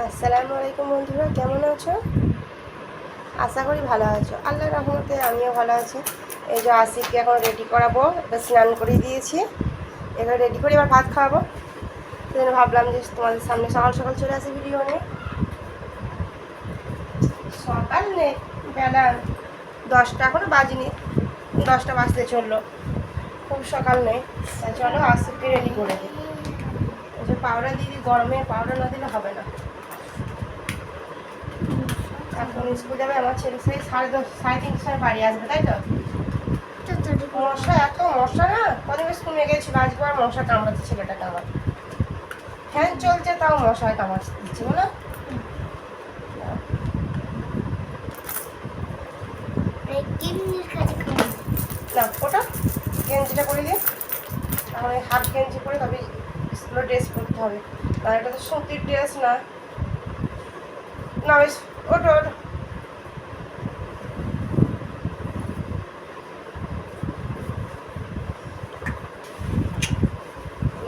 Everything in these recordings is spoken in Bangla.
আসসালামু আলাইকুম বন্ধুরা, কেমন আছো? আশা করি ভালো আছো। আল্লাহর রহমতে আমিও ভালো আছি। এই যে আসিফকে এখন রেডি করাবো, এটা স্নান করে দিয়েছি, এবার রেডি করে এবার ভাত খাওয়াবো। সেজন্য ভাবলাম যে তোমাদের সামনে সকাল সকাল চলে আসি ভিডিও নিয়ে। সকাল নেই, বেলা 10টা এখনো বাজিনি, 10টা বাজতে চললো, খুব সকাল নেই। তাই চলো আসিফকে রেডি করে দিই। এই যে পাউডার দিদি, গরমে পাউডার না দিলে হবে না। এখন স্কুল যাবে আমার ছেলে, সেই 3:30 বাড়ি আসবে, তাই তো? মশা, এত মশা না, কদিন স্কুলে গেছিল, আজকে আর মশা কামড়াচ্ছে ছেলেটাকে আমার। ফ্যান চলছে তাও মশায় কামড়াচ্ছে দিচ্ছে, বলো না। ওটা গেঞ্জিটা করে দিই, তাহলে হাফ গেঞ্জি করে তবে স্কুলের ড্রেস পরতে হবে, আর এটা তো সুতির ড্রেস না। না ওটা ওটা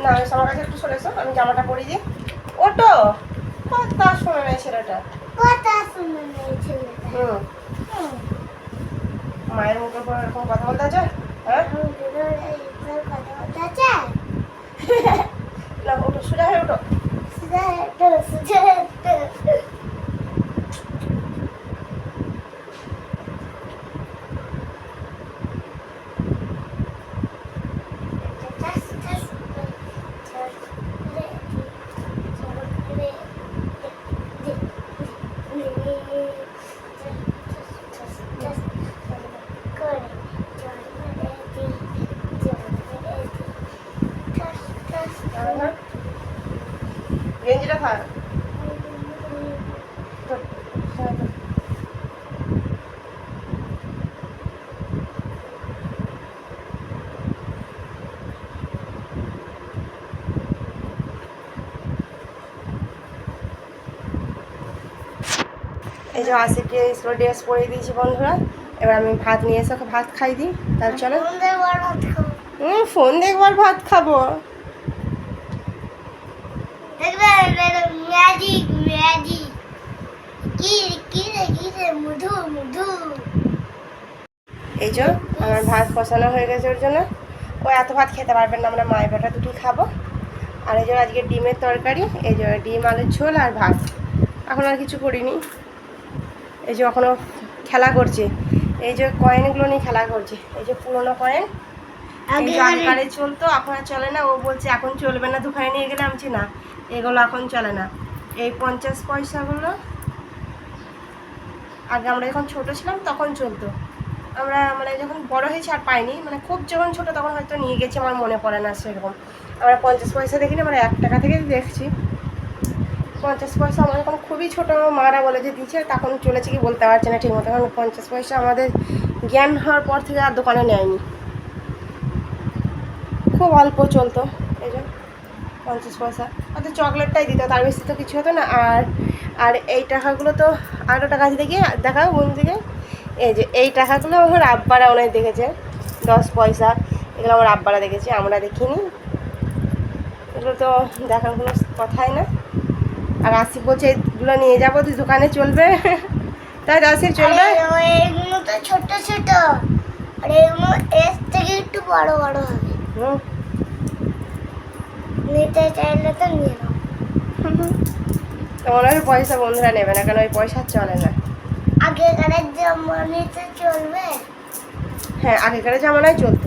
না, আমার কাছে একটু চলে এসো, আমি জামাটা পরে দিই। ওটো কথা শোনে না ছেলেটা, মায়ের মুখের পর এরকম কথা বলতে আছে। হ্যাঁ না, ওটো সোজা হয়ে ওটো। গেঞ্জিটা থাক। এই যে আসিফকে স্কুল ড্রেস পরে দিয়েছি বন্ধুরা, এবার আমি ভাত নিয়ে এসে ওকে ভাত খাই দিই। তার চলো ফোন দেখবার ভাত খাবো। এই যে আমার ভাত কষানো হয়ে গেছে, ওর জন্য ও এত ভাত খেতে পারবেন না, আমরা মায়ের বেটা দুটি খাবো। আর এই যে আজকে ডিমের তরকারি, এই যে ডিম আলুর ঝোল আর ভাত, এখন আর কিছু করিনি। এই যে এখনও খেলা করছে, এই যে কয়েনগুলো নিয়ে খেলা করছে। এই যে পুরোনো কয়েন, আগেকারে চলতো, এখন আর চলে না। ও বলছে এখন চলবে না, দোকানে নিয়ে গেলে আমি না, এগুলো এখন চলে না। এই 50 পয়সাগুলো আগে আমরা যখন ছোটো ছিলাম তখন চলতো, আমরা মানে যখন বড় হয়েছি আর পাইনি, মানে খুব যখন ছোটো তখন হয়তো নিয়ে গেছি, আমার মনে পড়ে না সেরকম। আমরা 50 পয়সা দেখিনি, আমরা 1 টাকা থেকে দেখছি। 50 পয়সা আমার যখন খুবই ছোটো, মারা বলে যে দিচ্ছে, তখন চলেছে কি বলতে পারছে না ঠিক মতো, কারণ 50 পয়সা আমাদের জ্ঞান হওয়ার পর থেকে আর দোকানে নেয়নি, খুব অল্প চলতো। এই যে 50 পয়সা, হয়তো চকলেটটাই দিত, তার বেশি তো কিছু হতো না। আর আর এই টাকাগুলো তো আরও টাকা দেখি দেখাও বন্ধু থেকে। এই যে এই টাকাগুলো আমার আব্বারা অনেক দেখেছে, 10 পয়সা, এগুলো আমার আব্বারা দেখেছে, আমরা দেখিনি। এগুলো তো দেখার কোনো কথাই না। আর আসিফ বলছে এগুলো নিয়ে যাবো, তুই দোকানে চলবে, তাই আসিফ চলবে। এগুলো তো ছোট ছোট, আর এগুলো এর থেকে একটু বড় বড় হবে। নিতে চাইলে তো নিয়ে নাও। তোমার ওই পয়সা বন্ধুরা নেবে না, কারণ ওই পয়সা চলে না। আগেকারের জমানিতে চলবে। হ্যাঁ, আগেকারের জামানায় চলতো,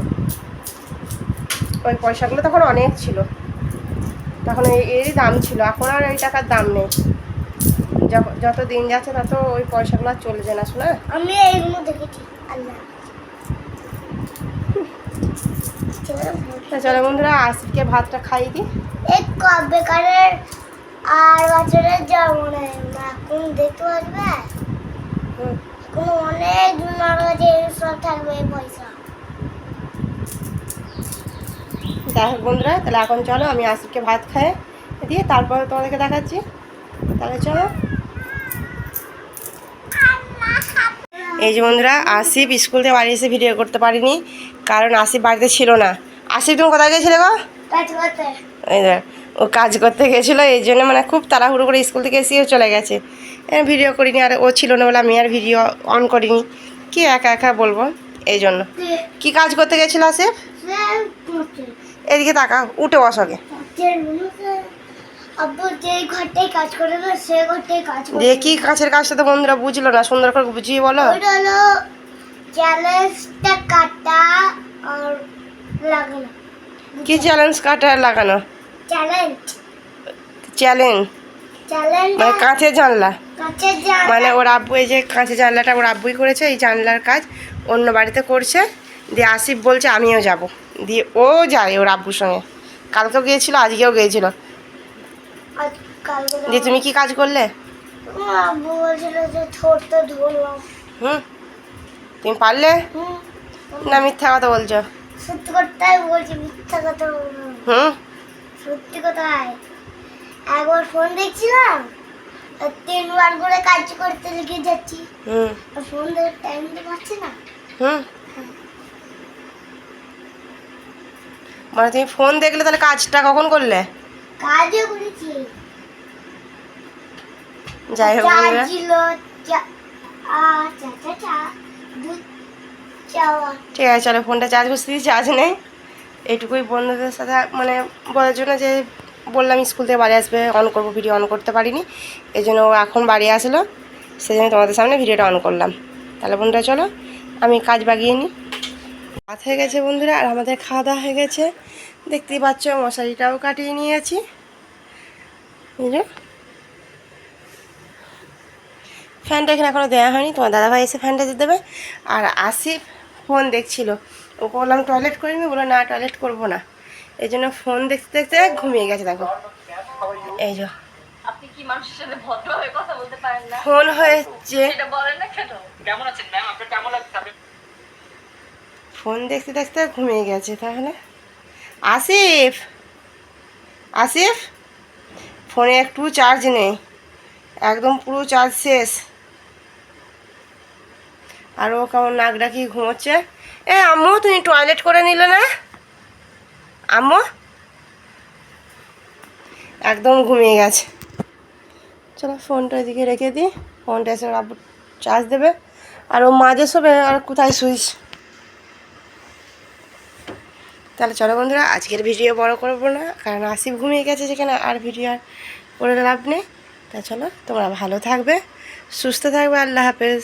ওই পয়সাগুলো তখন অনেক ছিল, তখন এরই দাম ছিল। এখন আর ওই টাকার দাম নেই, যত দিন যাচ্ছে তত ওই পয়সাগুলো আর চলছে না, শোনা। আমি এইগুলো দেখেছি। আল্লাহ চলো বন্ধুরা, আসিফকে ভাতটা খাইয়ে দিই। এই কবেকারের আর বছরের জমানায় এখন দেখতে পারবে, এখন অনেক নরজে সব থাকবে পয়সা। যাই হোক বন্ধুরা, তাহলে এখন চলো আমি আসিফকে ভাত খাইয়ে দিয়ে তারপর তোমাদেরকে দেখাচ্ছি। তাহলে চলো। এই যে বন্ধুরা, আসিফ স্কুল থেকে বাড়ি এসে ভিডিও করতে পারিনি, কারণ আসিফ বাড়িতে ছিল না। আসিফ তুমি কোথায় গেছিলে গো? এই দেখ, ও ও কাজ করতে গেছিলো, এই জন্য মানে খুব তাড়াহুড়ো করে স্কুল থেকে এসেও চলে গেছে। ভিডিও করিনি, আর ও ছিল না বলে আমি আর ভিডিও অন করিনি, কি একা একা বলবো, এই জন্য। কি কাজ করতে গেছিলো আসিফ? এদিকে তাকা, উঠে বস আগে। আব্বু যেই ঘরটায় কাজ করে না সে ঘরটায় কাজ করে। দিয়ে কি কাছের কাজটা তো বন্ধুরা বুঝলো না, সুন্দর করে বুঝিয়ে বলো। ওটা হলো চ্যালেঞ্জটা কাটা আর লাগানো। কি চ্যালেঞ্জ কাটা লাগানো? চ্যালেঞ্জ চ্যালেঞ্জ চ্যালেঞ্জ মানে কাঁচের জানলা, কাছে যা মানে ওর আব্বু এই যে কাঁচের জানলাটা ওর আব্বুই করেছে, এই জানলার কাজ অন্য বাড়িতে করছে। দিয়ে আসিফ বলছে আমিও যাব, দিয়ে ও যায় ওর আব্বুর সঙ্গে। কালকেও গিয়েছিল, আজকেও গিয়েছিল। কালকে দিয়ে তুমি কি কাজ করলে? আব্বু বলছিল যে ঠোঁটটা ধরলাম। হুম, তুমি পারলে না মিথ্যা কথা বলছো? সত্যি কথাই বলছি, মিথ্যা কথা বলবো না। হুম, সত্যি কথাই। একবার ফোন দেখছিলাম আর 3বার করে কাজ করতে লেগে যাচ্ছি, হুম, আর ফোন দেখে টাইম দিতে পারছি না। হুম। মানে তুমি ফোন দেখলে তাহলে কাজটা কখন করলে? কাজও করেছি। যাই হোক চা বন্ধুরা, ছিল, চা চা চা চা দুধ চাওয়া। ঠিক আছে চলো, ফোনটা চার্জ বসিয়ে দিই, চার্জ নেই। এইটুকুই বন্ধুদের সাথে মানে বলার জন্য যে বললাম স্কুল থেকে বাড়ি আসবে, অন করবো, ভিডিও অন করতে পারিনি, এই জন্য ও এখন বাড়ি আসলো, সেই জন্য তোমাদের সামনে ভিডিওটা অন করলাম। তাহলে বন্ধুরা চলো আমি কাজ বাগিয়ে নিই। রাত হয়ে গেছে বন্ধুরা, আর আমাদের খাওয়া দাওয়া হয়ে গেছে, দেখতেই পাচ্ছ মশারিটাও কাটিয়ে নিয়েছি। এই যে ফ্যানটা এখানে এখনও দেওয়া হয়নি, তোমার দাদাভাই এসে ফ্যানটা দিয়ে দেবে। আর আসিফ ফোন দেখছিল, ও বললাম টয়লেট করে নি, বললো না টয়লেট করবো না, এই জন্য ফোন দেখতে দেখতে ঘুমিয়ে গেছে। দেখো এই যে আপনি কি মানুষের সাথে ভদ্রভাবে কথা বলতে পারেন না? ফোন হয়েছে, এটা বলেন না কেন? কেমন আছেন ম্যাম? আপনার কেমন লাগছে? আপনি ফোন দেখতে দেখতে ঘুমিয়ে গেছে। তাহলে আসিফ, আসিফ ফোনে একটু চার্জ নেই, একদম পুরো চার্জ শেষ। আর ও কেমন নাক ডাকি ঘুমোচ্ছে। এ আম্মু তুমি টয়লেট করে নিলে না? আম্মু একদম ঘুমিয়ে গেছে। চলো ফোনটা এদিকে রেখে দিই, ফোনটা এসে আবার চার্জ দেবে। আর ও মাঝে শোবে, আর কোথায় শুইস। তাহলে চলো বন্ধুরা, আজকের ভিডিও বড় করবো না, কারণ আসিফ ঘুমিয়ে গেছে যেখানে, আর ভিডিও আর করে লাভ নেই। তা চলো তোমরা ভালো থাকবে, সুস্থ থাকবে, আল্লাহ হাফেজ।